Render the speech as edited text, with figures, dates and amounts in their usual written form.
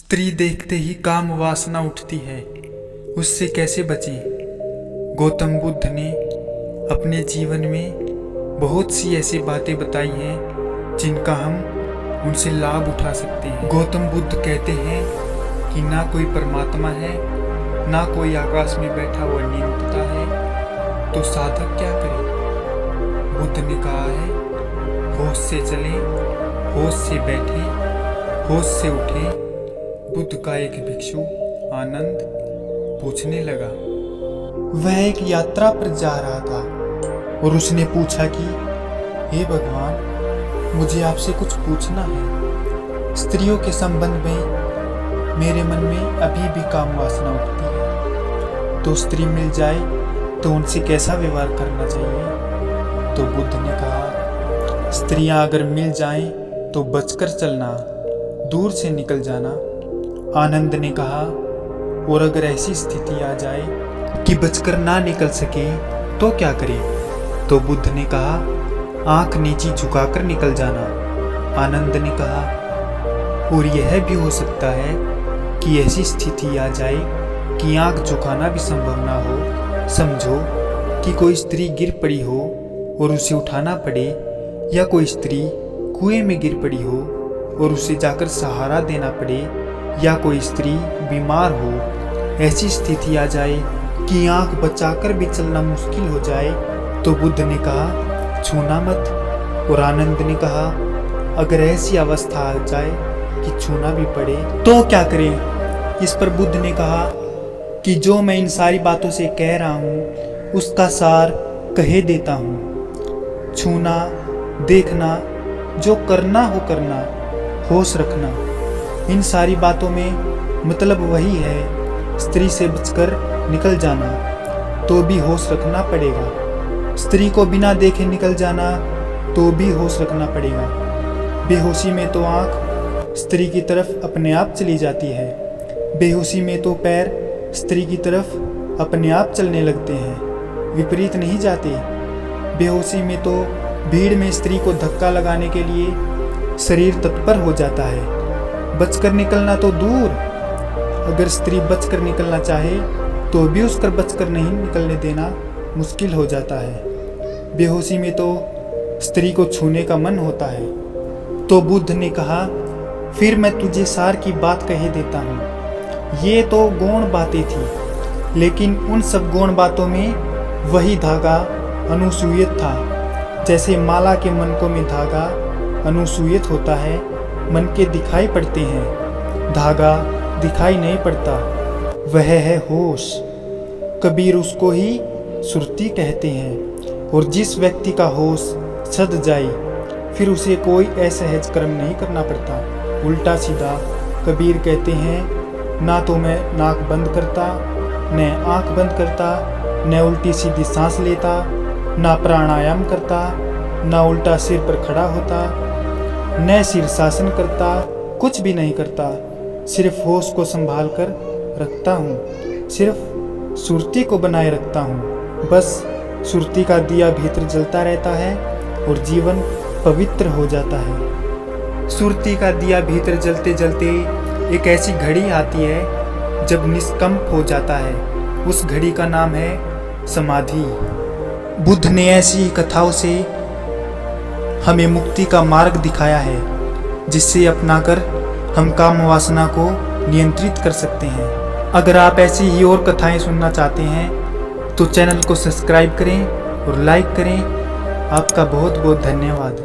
स्त्री देखते ही काम वासना उठती है, उससे कैसे बचें। गौतम बुद्ध ने अपने जीवन में बहुत सी ऐसी बातें बताई हैं जिनका हम उनसे लाभ उठा सकते हैं। गौतम बुद्ध कहते हैं कि ना कोई परमात्मा है, ना कोई आकाश में बैठा हुआ नियंत्रता है, तो साधक क्या करे। बुद्ध ने कहा है, होश से चले, होश से बैठे, होश से उठे। बुद्ध का एक भिक्षु आनंद पूछने लगा। वह एक यात्रा पर जा रहा था और उसने पूछा कि हे भगवान, मुझे आपसे कुछ पूछना है। स्त्रियों के संबंध में मेरे मन में अभी भी काम वासना उठती है, तो स्त्री मिल जाए तो उनसे कैसा व्यवहार करना चाहिए। तो बुद्ध ने कहा, स्त्रियां अगर मिल जाएं तो बचकर चलना, दूर से निकल जाना। आनंद ने कहा, और अगर ऐसी स्थिति आ जाए कि बचकर ना निकल सके तो क्या करें। तो बुद्ध ने कहा, आंख नीची झुकाकर निकल जाना। आनंद ने कहा, और यह भी हो सकता है कि ऐसी स्थिति आ जाए कि आंख झुकाना भी संभव ना हो। समझो कि कोई स्त्री गिर पड़ी हो और उसे उठाना पड़े, या कोई स्त्री कुएं में गिर पड़ी हो और उसे जाकर सहारा देना पड़े, या कोई स्त्री बीमार हो। ऐसी स्थिति आ जाए कि आंख बचाकर भी चलना मुश्किल हो जाए, तो बुद्ध ने कहा, छूना मत। और आनंद ने कहा, अगर ऐसी अवस्था आ जाए कि छूना भी पड़े तो क्या करें। इस पर बुद्ध ने कहा कि जो मैं इन सारी बातों से कह रहा हूँ उसका सार कहे देता हूँ। छूना, देखना, जो करना हो करना, होश रखना, इन सारी बातों में मतलब वही है। स्त्री से बचकर निकल जाना तो भी होश रखना पड़ेगा, स्त्री को बिना देखे निकल जाना तो भी होश रखना पड़ेगा। बेहोशी में तो आंख स्त्री की तरफ अपने आप चली जाती है, बेहोशी में तो पैर स्त्री की तरफ अपने आप चलने लगते हैं, विपरीत नहीं जाते। बेहोशी में तो भीड़ में स्त्री को धक्का लगाने के लिए शरीर तत्पर हो जाता है। बचकर निकलना तो दूर, अगर स्त्री बचकर निकलना चाहे तो भी उसकर बचकर नहीं निकलने देना मुश्किल हो जाता है। बेहोशी में तो स्त्री को छूने का मन होता है। तो बुद्ध ने कहा, फिर मैं तुझे सार की बात कह देता हूँ। ये तो गौण बातें थी, लेकिन उन सब गौण बातों में वही धागा अनुसूयित था। जैसे माला के मनकों में धागा अनुसूयित होता है, मन के दिखाई पड़ते हैं, धागा दिखाई नहीं पड़ता। वह है होश। कबीर उसको ही सुरती कहते हैं। और जिस व्यक्ति का होश सध जाए फिर उसे कोई असहज कर्म नहीं करना पड़ता। उल्टा सीधा कबीर कहते हैं, ना तो मैं नाक बंद करता, न आँख बंद करता, न उल्टी सीधी सांस लेता, ना प्राणायाम करता, ना उल्टा सिर पर खड़ा होता, न शीर्षासन करता, कुछ भी नहीं करता। सिर्फ होश को संभाल कर रखता हूँ, सिर्फ सुरती को बनाए रखता हूँ। बस सुरती का दिया भीतर जलता रहता है और जीवन पवित्र हो जाता है। सुरती का दिया भीतर जलते जलते एक ऐसी घड़ी आती है जब निष्कंप हो जाता है। उस घड़ी का नाम है समाधि। बुद्ध ने ऐसी कथाओं से हमें मुक्ति का मार्ग दिखाया है, जिससे अपनाकर हम काम वासना को नियंत्रित कर सकते हैं। अगर आप ऐसी ही और कथाएं सुनना चाहते हैं तो चैनल को सब्सक्राइब करें और लाइक करें। आपका बहुत बहुत धन्यवाद।